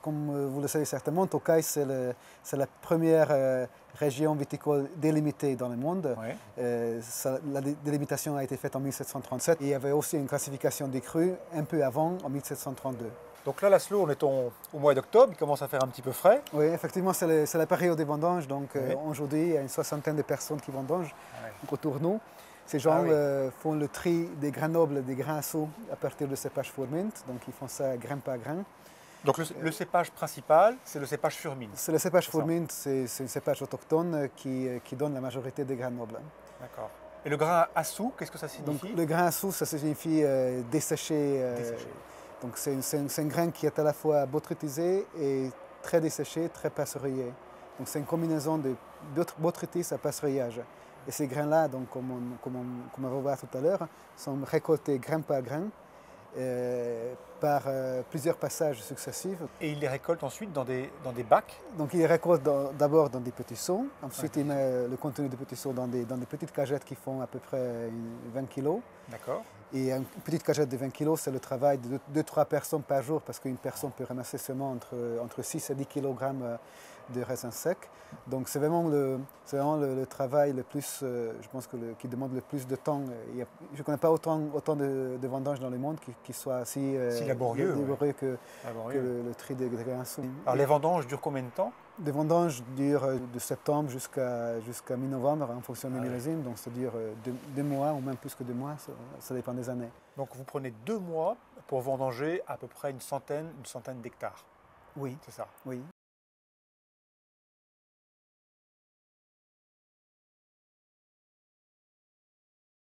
Comme vous le savez certainement, Tokai, c'est la première région viticole délimitée dans le monde. Ouais. La délimitation a été faite en 1737 et il y avait aussi une classification des crus un peu avant, en 1732. Donc là, Laszlo, on est au mois d'octobre, il commence à faire un petit peu frais. Oui, effectivement, c'est la période des vendanges. Donc Oui. aujourd'hui, il y a une soixantaine de personnes qui vendangent Ouais. autour de nous. Ces gens oui. font le tri des grains nobles, des grains assauts à partir de cépages Furmint. Donc ils font ça grain par grain. Donc le cépage principal, c'est le cépage Furmint. C'est le cépage C'est ça. Furmint, c'est un cépage autochtone qui donne la majorité des grains nobles. D'accord. Et le grain assou, qu'est-ce que ça signifie? Donc le grain assou, ça signifie desséché. Desséché. Donc c'est un grain qui est à la fois botrytisé et très desséché, très passereillé. Donc c'est une combinaison de botrytis à passereillage. Et ces grains-là, donc, comme on va voir tout à l'heure, sont récoltés grain par grain par plusieurs passages successifs. Et il les récolte ensuite dans des bacs? Donc il les récolte d'abord dans des petits seaux, ensuite il met le contenu des petits seaux dans des petites cagettes qui font à peu près 20 kg. D'accord. Et une petite cagette de 20 kg, c'est le travail de 2-3 personnes par jour parce qu'une personne peut ramasser seulement entre 6 et 10 kg de raisins secs. Donc c'est vraiment le travail le plus, je pense, qui demande le plus de temps. Je ne connais pas autant de vendanges dans le monde qui soient si laborieux, que le tri des grains. Alors les vendanges durent combien de temps? Les vendanges durent de septembre jusqu'à mi-novembre en fonction des Ah oui. millésimes, donc ça dure 2 mois ou même plus que 2 mois, ça dépend des années. Donc vous prenez 2 mois pour vendanger à peu près une centaine d'hectares. Oui, C'est ça. oui.